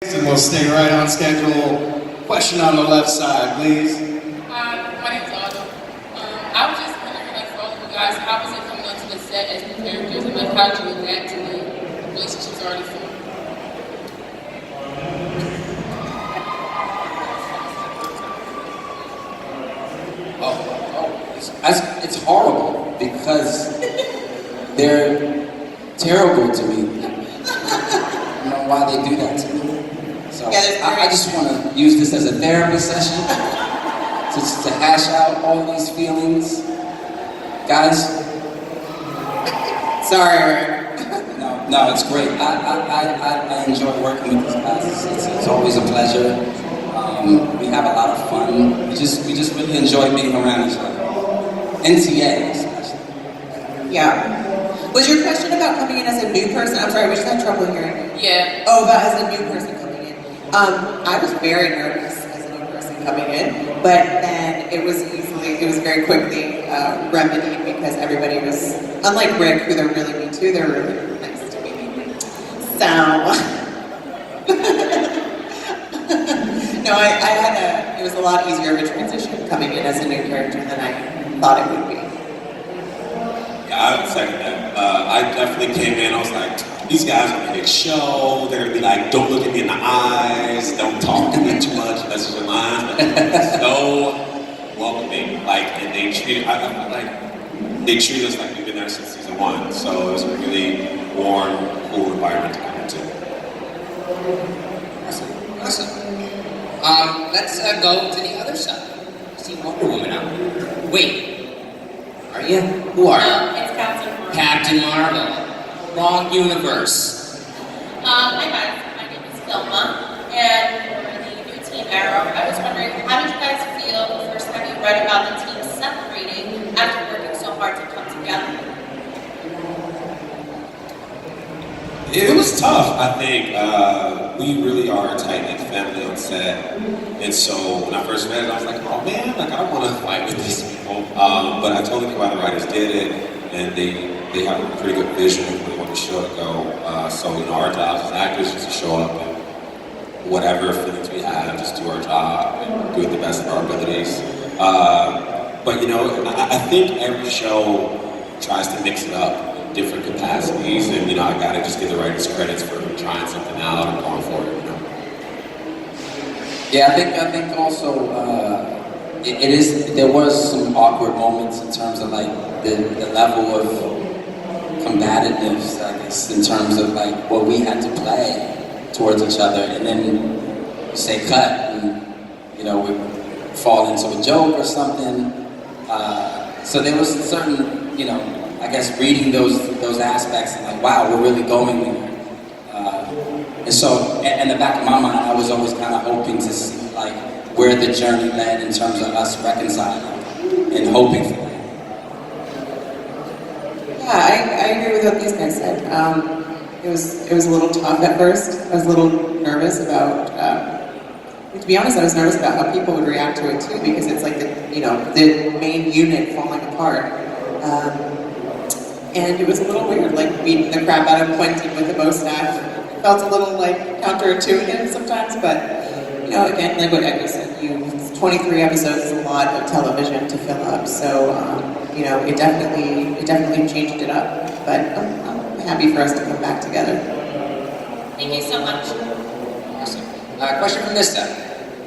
And we'll stay right on schedule. Question on the left side, please. My name's Autumn. I was just wondering, like, for all of you guys, how was it coming onto the set as new characters, and like, how did you adapt to the relationships already formed? It's horrible because they're terrible to me. I don't know why they do that to me. So I just want to use this as a therapy session to hash out all these feelings. Guys, sorry. No, it's great. I enjoy working with these guys. It's always a pleasure. We have a lot of fun. We just really enjoy being around each other. NTA especially. Yeah. Was your question about coming in as a new person? I'm sorry, we just had trouble hearing. Yeah. Oh, about as a new person coming in. I was very nervous as a new person coming in, but then it was very quickly remedied because everybody was, unlike Rick, who they're really mean to, they're really nice to me. So, no, it was a lot easier of a transition coming in as a new character than I thought it would be. Yeah, I would second that. I definitely came in, I was like, these guys are a big show, they're gonna be like, don't look at me in the eyes, don't talk to me too much, that's your lines. So welcoming, like, and they treat us like we've been there since season 1, so it was a really warm, cool environment to come into. Awesome. Let's go to the other side. See Wonder Woman out. Wait. Are you? Who are you? It's Captain Marvel. Captain Marvel. Wrong universe. Hi guys, my name is Vilma, and for the new Team Arrow, I was wondering, how did you guys feel the first time you read about the team separating after working so hard to come together? It was tough, I think. We really are a tight-knit family on set, and so when I first read it, I was like, oh man, like I don't want to fight with these people. But I totally get why the writers did it, and they have a pretty good vision of where they want the show to go. So our jobs as actors is to show up and whatever feelings we have, just do our job and do it the best of our abilities. But I think every show tries to mix it up. Different capacities, and I gotta just give the writers credits for trying something out and going for it. Yeah, I think also there was some awkward moments in terms of like the level of combativeness, I guess, in terms of like what we had to play towards each other, and then you say cut, and we fall into a joke or something. So there was a certain, I guess reading those aspects and like, wow, we're really going there. And so, in the back of my mind, I was always kind of hoping to see like where the journey led in terms of us reconciling and hoping for that. Yeah, I agree with what these guys said. It was a little tough at first. I was a little nervous about. To be honest, I was nervous about how people would react to it too, because it's like the main unit falling apart. And it was a little weird, like beating the crap out of Quentin with the bow staff. It felt a little like counterintuitive sometimes, but again, like what Edison said, 23 episodes is a lot of television to fill up, so it definitely changed it up. But I'm happy for us to come back together. Thank you so much. Awesome. Question from this side.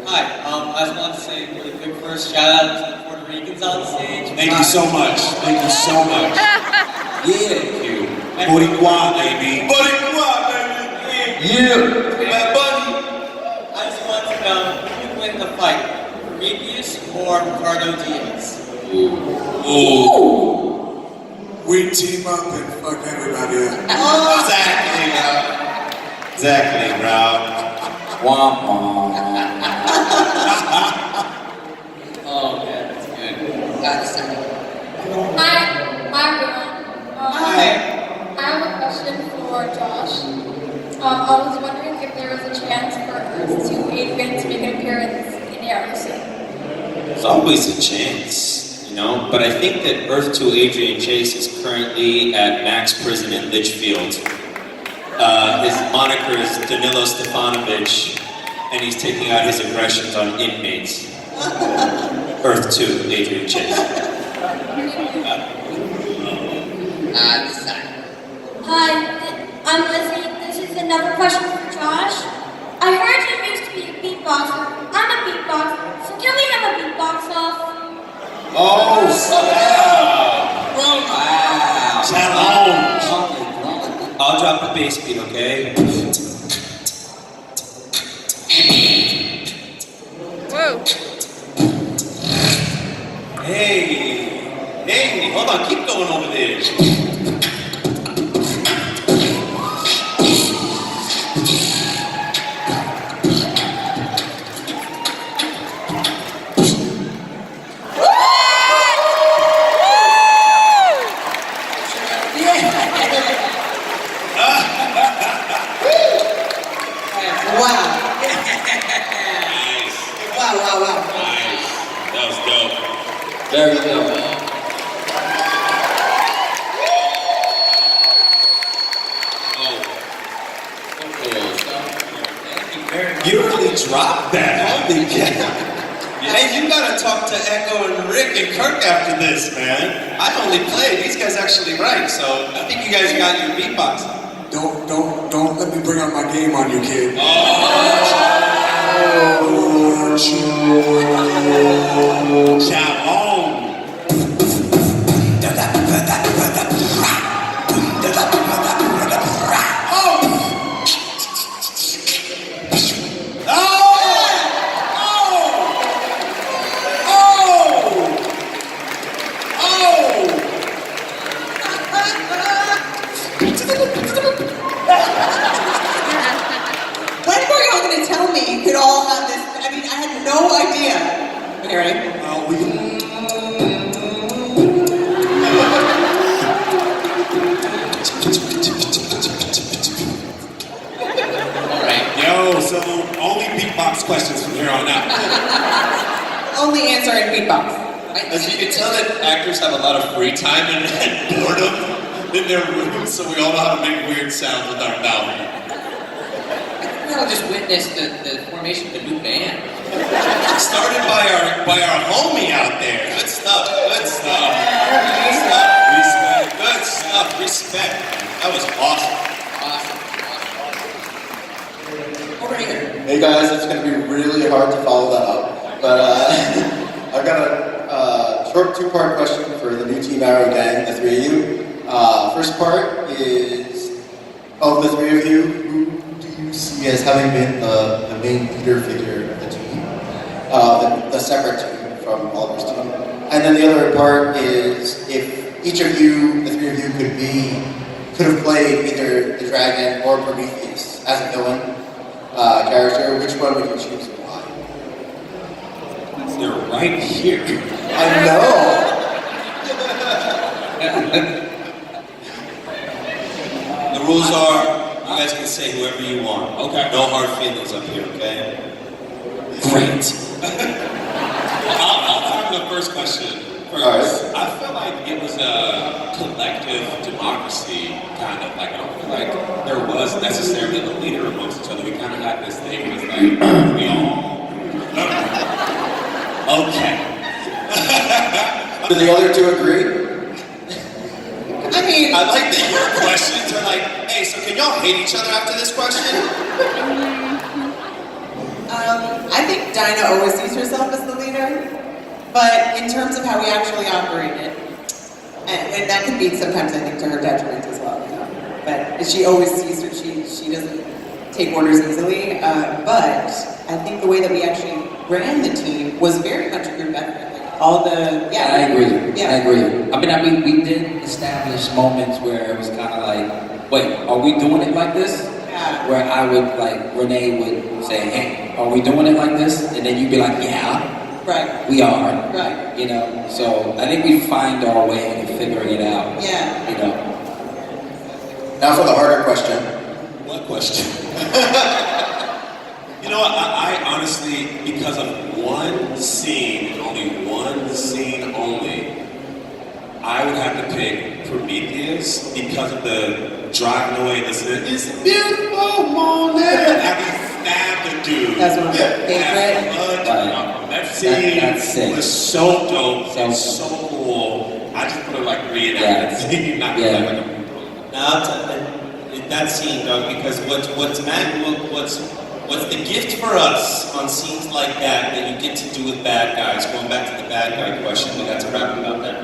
Hi, I just wanted to say a really quick first shout out to the Puerto Ricans on stage. Thank you so much. Thank you so much. Yeah, thank you. Boricua, baby. Boricua, baby. Yeah. Hey, buddy. I just wanted to know who would win the fight, Prometheus or Ricardo Diaz? Ooh. We team up and fuck everybody up. Exactly, bro. Exactly, bro. Womp womp. Oh, yeah, that's good. That's Hi everyone. Hi. I have a question for Josh. I was wondering if there was a chance for Earth 2 Adrian to make an appearance in Arrow soon. There's always a chance, but I think that Earth 2 Adrian Chase is currently at Max Prison in Litchfield. His moniker is Danilo Stefanovic, and he's taking out his aggressions on inmates. Earth 2, Adrian Chase. This side. Hi, I'm Lizzie. This is another question for Josh. I heard you used to be a beatboxer. I'm a beatboxer, so can we have a beatbox off? Oh, snap! Wow. Challenge! I'll drop the bass beat, okay? Whoa. Hey, hold on, keep going over there. Wow. Nice, Wow. nice. That was dope. Very good. You really dropped that. Holy cow. Hey, you gotta talk to Echo and Rick and Kirk after this, man. I only play. These guys actually write, so I think you guys got your beatbox. Don't let me bring out my game on you, kid. Challenge. When were y'all gonna tell me you could all have this? I mean, I had no idea. Okay, ready? Yo, so only beatbox questions from here on out. Only answer in beatbox. As you can tell that actors have a lot of free time and boredom in their rooms, so we all know how to make weird sounds with our mouth. We all just witnessed the formation of a new band. Started by our homie out there. Good stuff. Good stuff. Respect. Good stuff. Respect. That was awesome. Over here. Hey guys, it's going to be really hard to follow that up, but I've got a short two-part question for the new Team Arrow gang, the three of you. First part is, of the three of you, who do you see as having been the main leader figure of the team? The separate team from Oliver's team. And then the other part is, if each of you, the three of you, could have played either the dragon or Prometheus as a villain character, which one would you choose and why? They're right here. I know! The rules are, you guys can say whoever you want. Okay. No hard feelings up here, okay? Great. I'll have the first question first. All right. I feel like it was a collective democracy, kind of. Like, I don't feel like there was necessarily a leader amongst each other. We kind of had this thing, it was like, we all... Okay. Do the other two agree? I mean, I like that your questions are like, hey, so can y'all hate each other after this question? I think Dinah always sees herself as the leader, but in terms of how we actually operate it, and that can be sometimes, I think, to her detriment as well, you know. But she always sees her, she doesn't take orders easily, but I think the way that we actually ran the team was very much a group effort. All the, yeah. I agree. Yeah. I agree. I mean, we did establish moments where it was kind of like, wait, are we doing it like this? Yeah. Where I would, like, Renee would say, hey, are we doing it like this? And then you'd be like, yeah, Right. we are. Right. You know, so I think we find our way in figuring it out. Yeah. You know. Now for the harder question. What question? You know what, I honestly, because of one scene, and only one scene only, I would have to pick Prometheus because of the driving away, listening, it's a beautiful morning. After he stabbed the dude. That's one of my favorite. That scene That's sick. was so dope and So- so cool. I just put it like 3 and Yeah. that scene, not Yeah. like a Now, that scene, Doug, because what's the gift for us on scenes like that you get to do with bad guys, going back to the bad guy question, we got to rap about that,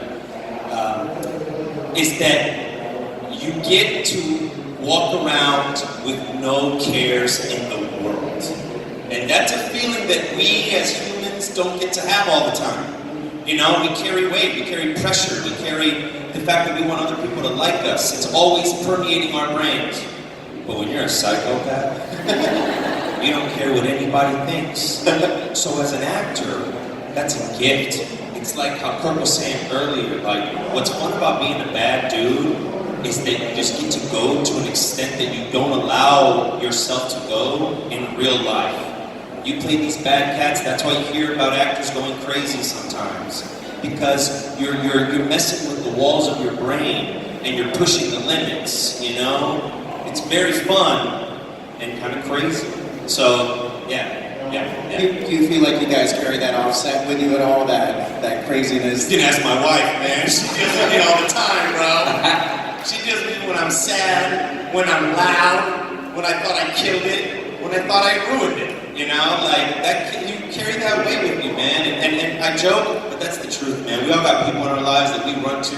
is that you get to walk around with no cares in the world. And that's a feeling that we as humans don't get to have all the time. You know, we carry weight, we carry pressure, we carry the fact that we want other people to like us. It's always permeating our brains. But when you're a psychopath, you don't care what anybody thinks. So as an actor, that's a gift. It's like how Kirk was saying earlier, like, what's fun about being a bad dude is that you just get to go to an extent that you don't allow yourself to go in real life. You play these bad cats, that's why you hear about actors going crazy sometimes. Because you're messing with the walls of your brain and you're pushing the limits, you know? It's very fun and kind of crazy. So, yeah. Do you feel like you guys carry that offset with you at all? That craziness? You can ask my wife, man. She deals with me all the time, bro. She deals with me when I'm sad, when I'm loud, when I thought I killed it, when I thought I ruined it. You know, like that. You carry that weight with you, man. And I joke, but that's the truth, man. We all got people in our lives that we run to,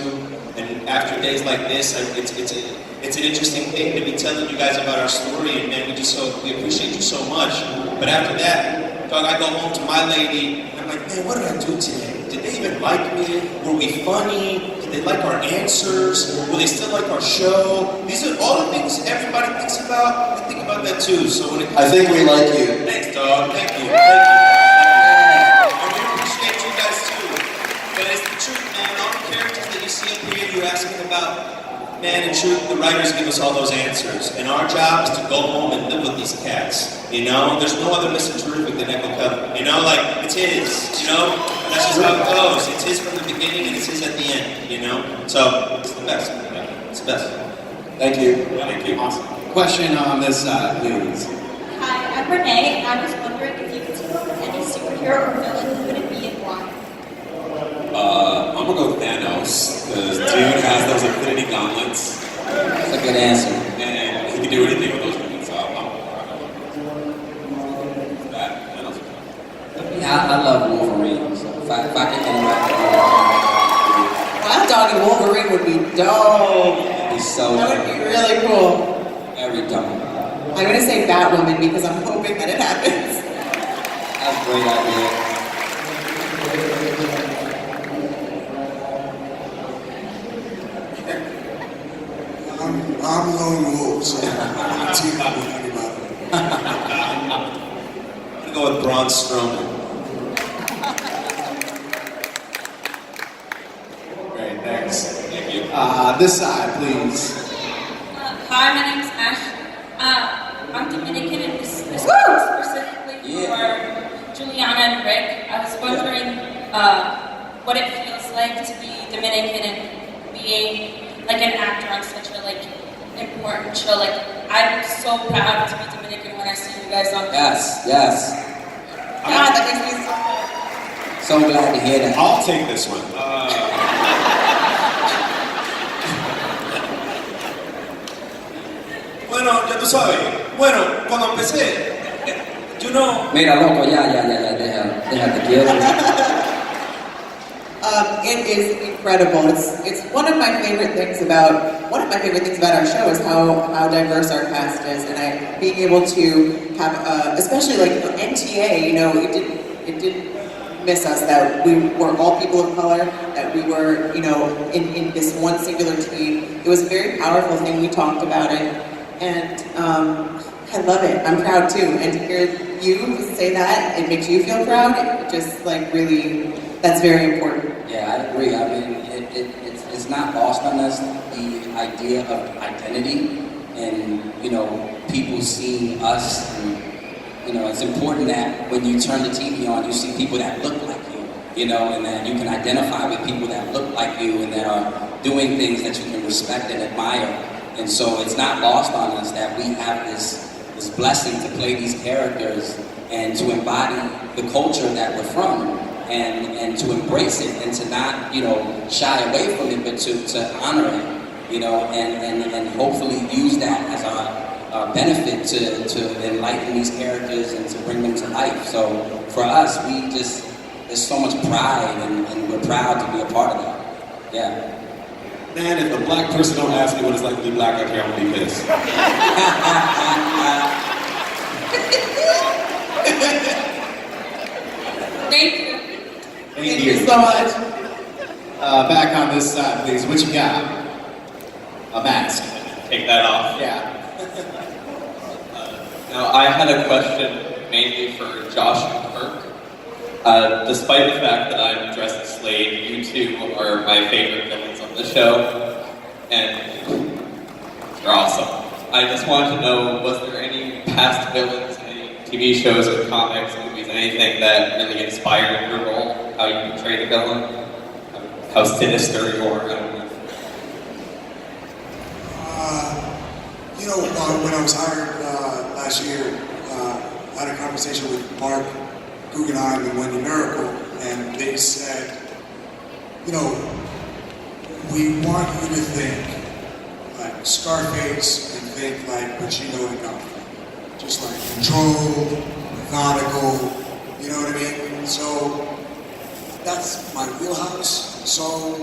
and after days like this, it's an interesting thing to be telling you guys about our story, and man, we appreciate you so much. But after that, dog, I go home to my lady, and I'm like, man, what did I do today? Did they even like me? Were we funny? Did they like our answers? Will they still like our show? These are all the things everybody thinks about. I think about that too. So when it comes I think we like you. Thanks, dog. Thank you. And we appreciate you guys too. But it's the truth, man. All the characters that you see up here, you're asking about. Man, in truth, the writers give us all those answers. And our job is to go home and live with these cats. You know? There's no other Mr. Terrific than Echo Kellum. You know? Like, it's his. You know? And that's just how it goes. It's his from the beginning and it's his at the end. You know? So, it's the best. Man. It's the best. Thank you. Thank you. Awesome. Question on this side, please. Hi, I'm Renee, and I was wondering if you could team up with any superhero or villain, who would it be and why? I'm gonna go with Thanos, because dude has those infinity gauntlets, That's a good answer. and he can do anything with those things, so I'm that. Thanos. Yeah, I love Wolverine. So if I can interact with Wolverine, Wild Dog and Wolverine would be dope. it'd be so That would be really cool. very dumb. I'm gonna say Batwoman because I'm hoping that it happens. That's a great idea. I'm lone wolf, so I'm team up with anybody. I'm gonna go with Braun Strowman. Great, thanks. Thank you. This side, please. Hi, my name's Ash. I'm Dominican, and this specifically for Juliana and Rick. I was wondering what it feels like to be Dominican and being like an actor on such a important show. Like, I'm so proud to be Dominican when I see you guys on. Yes. God, that makes me so proud. So glad to hear that. I'll take this one. Bueno, ya tú sabes. Bueno, cuando empecé, you know, Mira, loco, ya, déjate quieto. It is incredible. It's one of my favorite things about our show is how diverse our cast is, and being able to have especially like NTA. You know, it didn't miss us that we were all people of color, that we were, you know, in this one singular team. It was a very powerful thing. We talked about it, and I love it. I'm proud too, and to hear you say that, it makes you feel proud. It just like really. That's very important. Yeah, I agree. I mean, it's not lost on us, the idea of identity and, you know, people seeing us. And, you know, it's important that when you turn the TV on, you see people that look like you know, and that you can identify with people that look like you and that are doing things that you can respect and admire. And so it's not lost on us that we have this blessing to play these characters and to embody the culture that we're from, and to embrace it, and to not, shy away from it, but to honor it, and hopefully use that as our benefit to enlighten these characters and to bring them to life. So for us, there's so much pride, and we're proud to be a part of that. Yeah. Man, if a black person don't ask me what it's like to be black up here, I'm gonna be pissed. Thank you. Thank you so much. Back on this side, please. What you got? A mask. Take that off. Yeah. Now, I had a question mainly for Josh and Kirk. Despite the fact that I'm dressed as Slade, you two are my favorite villains on the show, and you're awesome. I just wanted to know, was there any past villains, any TV shows or comics, movies, anything that really inspired your role, how you portray the villain, how sinister you are? I don't know. When I was hired last year, I had a conversation with Mark Guggenheim and Wendy Miracle, and they said, we want you to think like Scarface and think like Pacino and Godfather. Just like controlled, methodical, you know what I mean? So that's my wheelhouse. So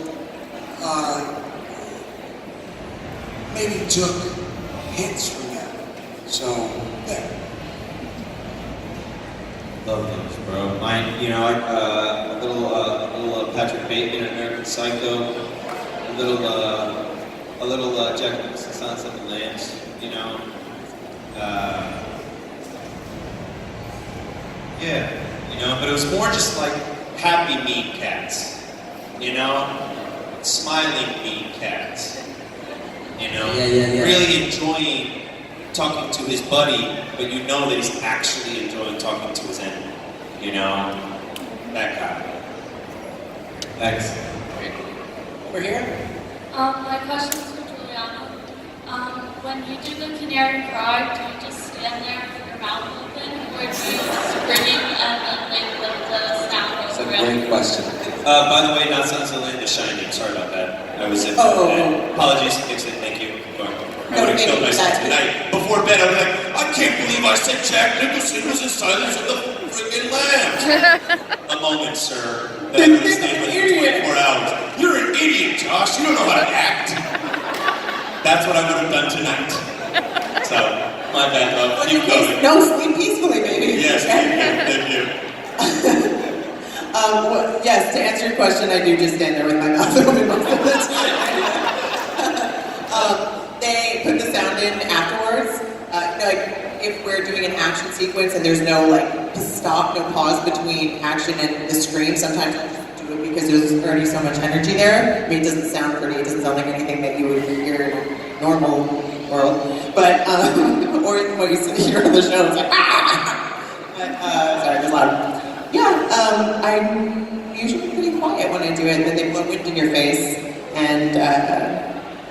maybe took hints from that. So yeah. Love those, bro. Mine, a little Patrick Bateman in American Psycho, a little Jack Nicholson, Silence of the Lambs, but it was more just like happy mean cats, smiling mean cats, really enjoying talking to his buddy, but that he's actually enjoying talking to his enemy, that guy. Thanks. Over here? My question is for Juliana. When you do the canary cry, do you just stand there with your mouth open, or do you scream and then make the sound That's a go great question. By the way, not Sons of the Land is Shining. Sorry about that. I was in that. Apologies. Fix it. Thank you. I would have killed myself tonight. Before bed, I was like, I can't believe I said Jack Nicholson was in Silence of the freaking Lambs. A moment, sir, that I'm going to stay with for 24 hours. You're an idiot, Josh. You don't know how to act. That's what I would have done tonight. So, my bad, love. Keep going. No, sleep peacefully, baby. Yes, thank you. Yes, to answer your question, I do just stand there with my mouth open most of the time. They put the sound in afterwards. If we're doing an action sequence and there's no stop, no pause between action and the scream, sometimes I just do it because there's already so much energy there. I mean, it doesn't sound pretty. It doesn't sound like anything that you would hear in a normal world, but or what you hear on the show. It's like sorry, it was loud. Yeah, I'm usually pretty quiet when I do it. Then they blow wind in your face, and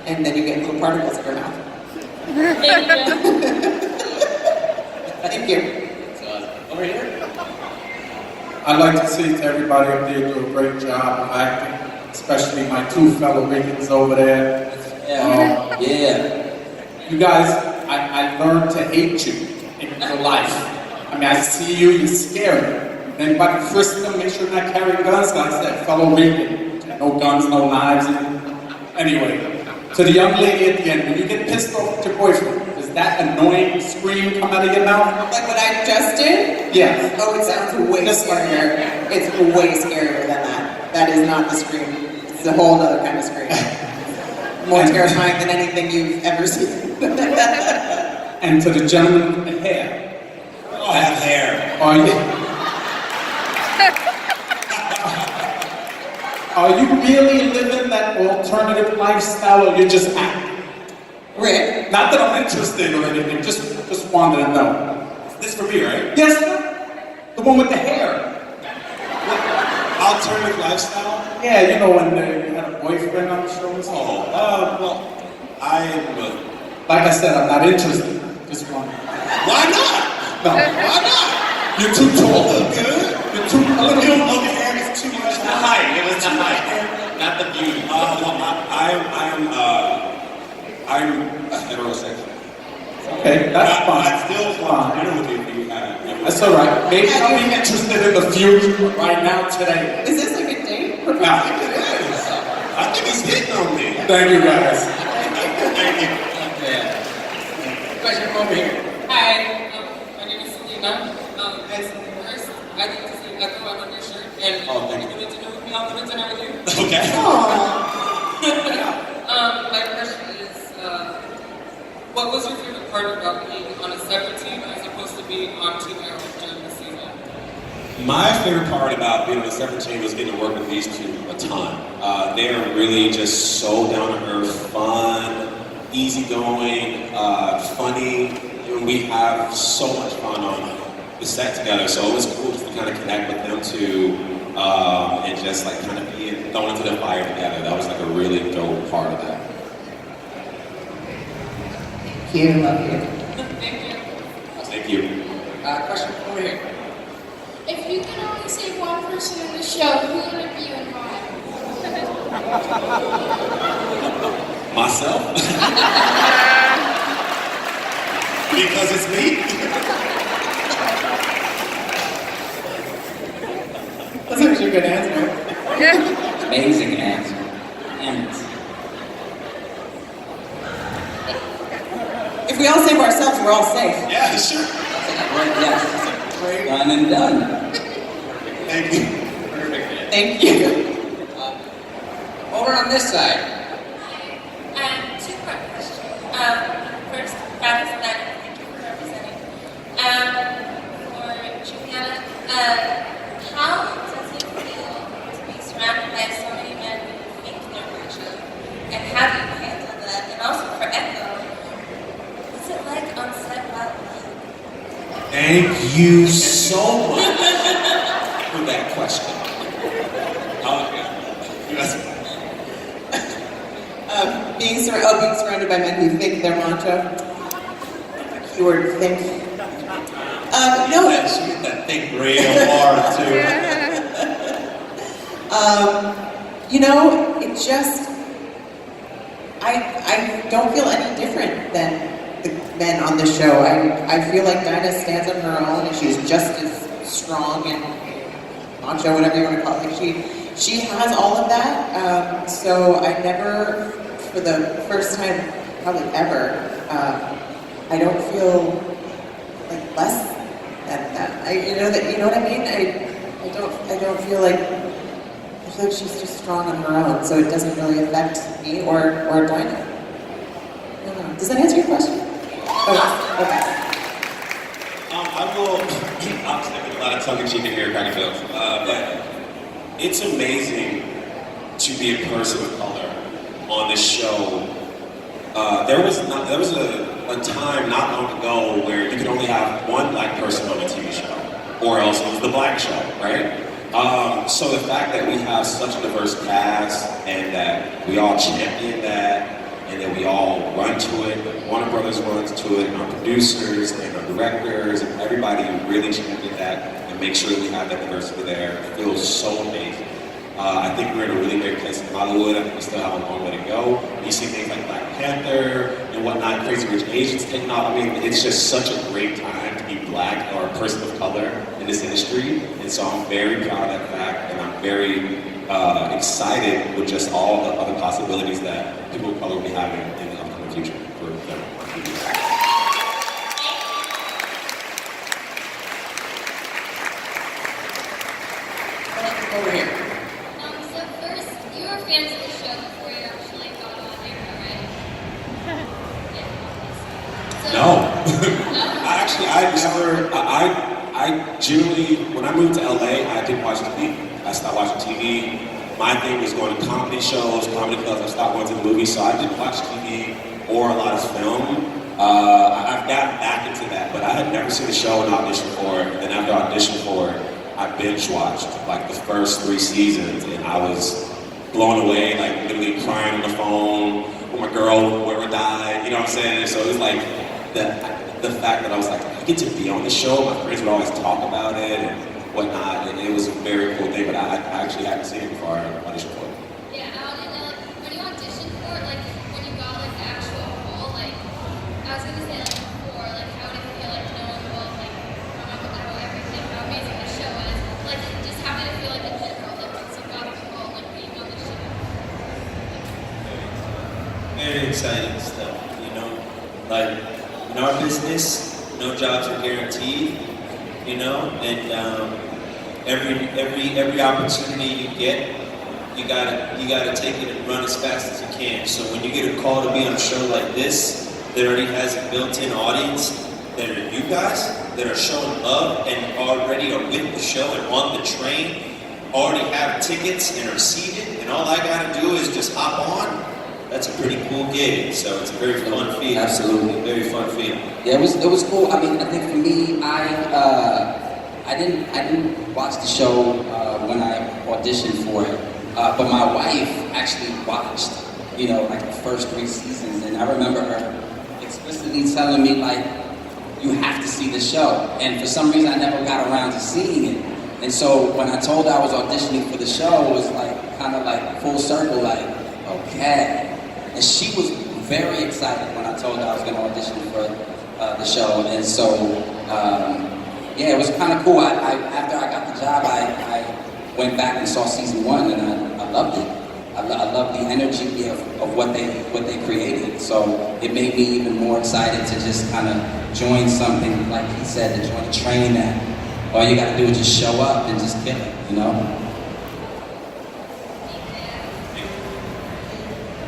then you get little particles in your mouth. Thank you. Over here? I'd like to say to everybody up there, do a great job of acting, especially my two fellow Ricans over there. You guys, I learned to hate you in real life. I mean, I see you, you scare me. Anybody frisk them, make sure you're not carrying guns. I said, fellow Rican, no guns, no knives. Anyway, to the young lady at the end, when you get pissed off at your boyfriend, does that annoying scream come out of your mouth? Like what I just did? Yeah. Oh, it sounds way scarier. It's way scarier than that. That is not the scream. It's a whole other kind of scream. More terrifying than anything you've ever seen. And to the gentleman with the hair. Oh, I have hair. Are you really living that alternative lifestyle, or you're just acting? Rick? Not that I'm interested or anything, just wanted to know. This for me, right? Yes, sir. The one with the hair. Alternative lifestyle? Yeah, when you had a boyfriend on the show? Well, I am. Like I said, I'm not interested. Just one. Why not? No. Why not? You're too tall. Good. You're too a little You don't look at it's too much. The height. It was the height, not the beauty. I'm a heterosexual. Okay, that's fine. I still want to dinner with you if you had. That's all right. Maybe I'll be interested in the future, but right now, today. Is this like a date? I think it is. I think he's hitting on me. Thank you, guys. Thank you. Question over here. Hi, my name is Selena. First, I'd like to see Echo on your shirt, and Thank you. would you like to know with me? I'll do dinner with you. Okay. My question is, what was your favorite part about being on a separate team as opposed to being on Team Arrow during the season? My favorite part about being on a separate team was getting to work with these two a ton. They are really just so down to earth, fun, easygoing, funny. We have so much fun on the set together, so it was cool just to kind of connect with them too, and just like kind of be thrown into the fire together. That was like a really dope part of that. Thank you, love you. Thank you. Thank you. Question over here. If you could only save one person in the show, who would it be and why? Myself? Because it's me? That's actually a good answer. Amazing answer. And If we all save ourselves, we're all safe. Yeah, sure. yes, done and done. Thank you. Thank you. Over on this side. Two-part question. First, proud as thank you for representing. For Juliana, how does it feel to be surrounded by so many men who think they're macho? And how do you handle that? And also for Echo, what's it like on set while Thank you so much for that question. Being surrounded by men who think they're macho. Keyword think. No. She hit that thing real hard too. It just, I don't feel any different than the men on the show. I feel like Dinah stands on her own and she's just as strong and macho, whatever you want to call it. Like she has all of that. So I never, for the first time probably ever, I don't feel like less than that. You know what I mean? I don't feel like, I feel like she's just strong on her own, so it doesn't really affect me or Dinah. I don't know. Does that answer your question? Okay. I'm taking a lot of tongue-in-cheek in here, kind of films, but it's amazing to be a person of color on this show. There was a time not long ago where you could only have one black person on a TV show, or else it was the black show, right? So the fact that we have such a diverse cast and that we all champion that and that we all run to it, Warner Brothers runs to it, and our producers and our directors and everybody who really champion that and make sure that we have that diversity there, it feels so amazing. I think we're in a really great place in Hollywood. I think we still have a long way to go. You see things like Black Panther and whatnot, Crazy Rich Asians taking off. I mean, it's just such a great time to be black or a person of color in this industry. And so I'm very proud of that fact, and I'm very excited with just all the other possibilities that people of color will be having in the upcoming future for them. Over here. So first, you were fans of the show before you actually got on air, right? No. I generally, when I moved to LA, I didn't watch TV. I stopped watching TV. My thing was going to comedy shows, comedy clubs. I stopped going to the movies, so I didn't watch TV or a lot of film. I've gotten back into that, but I had never seen the show and auditioned for it. And after I auditioned for it, I binge watched like the first 3 seasons, and I was blown away, like literally crying on the phone when my girl whoever died, you know what I'm saying? And so it was like the fact that I was like, I get to be on the show. My friends would always talk about it and whatnot, and it was a very cool thing. But I actually hadn't seen it before I auditioned for it. Yeah, I want to know, like, when you auditioned for it, like, when you got, like, the actual role, like, I was going to say, like, before, like, how did it feel, like, knowing, well, like, how everything, how amazing the show is, like, just how did it feel, like, in general, like, once you got the role, like, being on the show? Very exciting stuff, you know? Like, in our business, no jobs are guaranteed, you know? And every opportunity you get, you gotta take it and run as fast as you can. So when you get a call to be on a show like this, that already has a built-in audience, that are you guys, that are showing love and already are with the show and on the train, already have tickets and are seated, and all I gotta do is just hop on, that's a pretty cool gig. So it's a very fun feeling. Absolutely. Very fun feeling. Yeah, it was cool. I mean, I think for me, I didn't watch the show when I auditioned for it, but my wife actually watched, you know, like the first 3 seasons, and I remember her explicitly telling me, like, you have to see the show. And for some reason, I never got around to seeing it. And so when I told her I was auditioning for the show, it was like kind of like full circle, like, okay. And she was very excited when I told her I was going to audition for the show. And so, yeah, it was kind of cool. After I got the job, I went back and saw season 1, and I loved it. I love the energy of what they created. So it made me even more excited to just kind of join something, like he said, to join a train that all you got to do is just show up and just kill it, you know?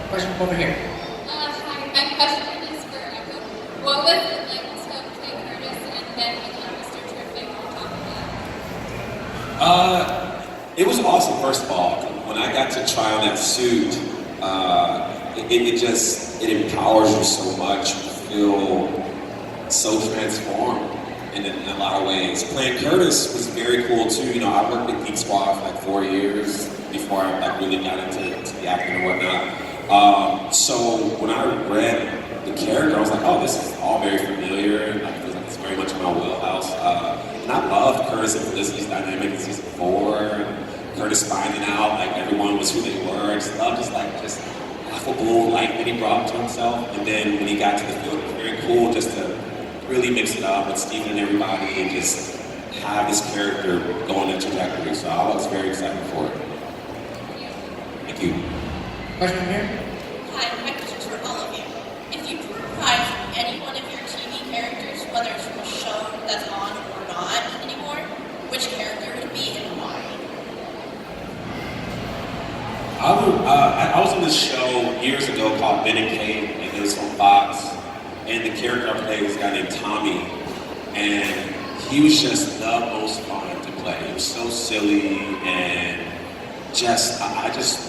Question over here. Hi, my question is for Echo. What was it like to play Curtis and then become Mr. Terrific on top of that? It was awesome, first of all. When I got to try on that suit, it empowers you so much. You feel so transformed in a lot of ways. Playing Curtis was very cool too. You know, I worked at Geek Squad for like 4 years before I like really got into the acting and whatnot. So when I read the character, I was like, oh, this is all very familiar. Like, it's very much in my wheelhouse. And I loved Curtis and Felicity's dynamic in season 4. Curtis finding out like everyone was who they were. I just loved just affable light that he brought to himself. And then when he got to the field, it was very cool just to really mix it up with Steven and everybody and just have this character go on a trajectory. So I was very excited for it. Thank you. Question here? Hi, my question's for all of you. If you could reprise any one of your TV characters, whether it's from a show that's on or not anymore, which character would it be and why? I was on this show years ago called Ben and Kate, and it was on Fox. And the character I played was a guy named Tommy, and he was just the most fun to play. He was so silly, and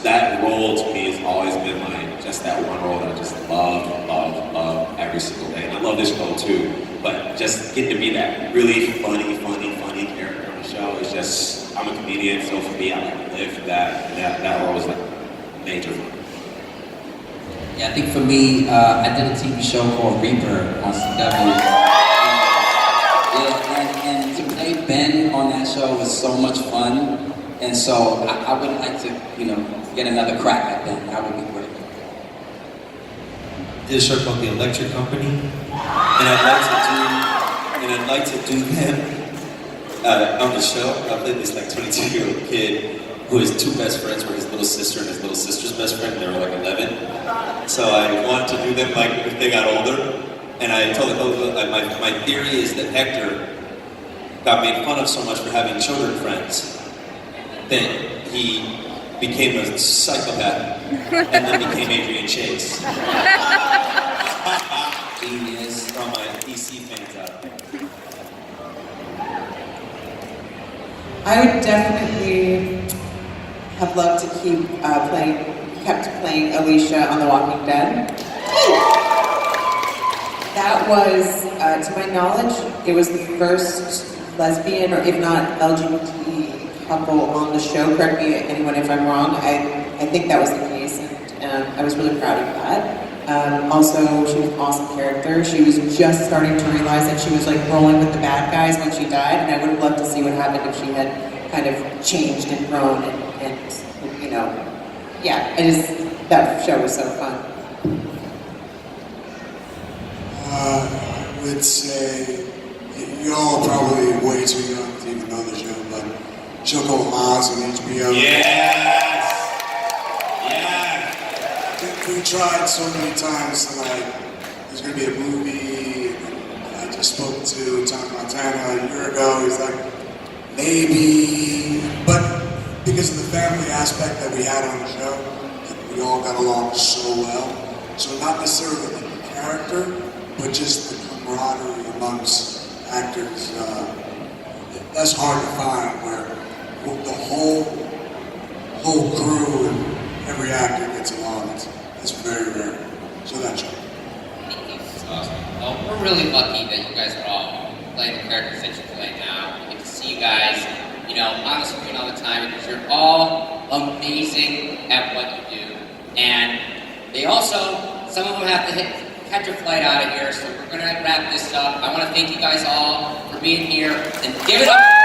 that role to me has always been like just that one role that I just love every single day. And I love this role too, but just getting to be that really funny character on the show is just, I'm a comedian, so for me, I like to live that role is like major fun. Yeah, I think for me, I did a TV show called Reaper on CW. Yeah, and to play Ben on that show was so much fun. And so I would like to, get another crack at Ben. That would be great. Did a show called The Electric Company, and I'd like to do them on the show. I played this like 22-year-old kid who his two best friends were his little sister and his little sister's best friend. They were like 11. So I wanted to do them like if they got older. And I told them, my theory is that Hector got made fun of so much for having children friends that he became a psychopath and then became Adrian Chase. Genius from my DC fans out there. I would definitely have loved to kept playing Alicia on The Walking Dead. That was, to my knowledge, it was the first lesbian, or if not LGBT couple on the show. Correct me, anyone, if I'm wrong. I I think that was the case, and I was really proud of that. Also, she was an awesome character. She was just starting to realize that she was like rolling with the bad guys when she died, and I would have loved to see what happened if she had kind of changed and grown and you know, yeah, that show was so fun. I would say you all are probably way too young to even know the show, but she'll go Oz on HBO. Yes! Yeah! We tried so many times to like, there's gonna be a movie. I just spoke to Tom Montana a year ago. He's like, maybe, but because of the family aspect that we had on the show, we all got along so well. So not necessarily the character, but just the camaraderie amongst actors. That's hard to find, where the whole crew and every actor gets along. It's very rare. So that's it. That's awesome. Well, we're really lucky that you guys are all playing the characters that you play now. We get to see you guys, you know, on the screen all the time because you're all amazing at what you do. And they also, some of them have to catch a flight out of here, so we're gonna wrap this up. I want to thank you guys all for being here and give it up.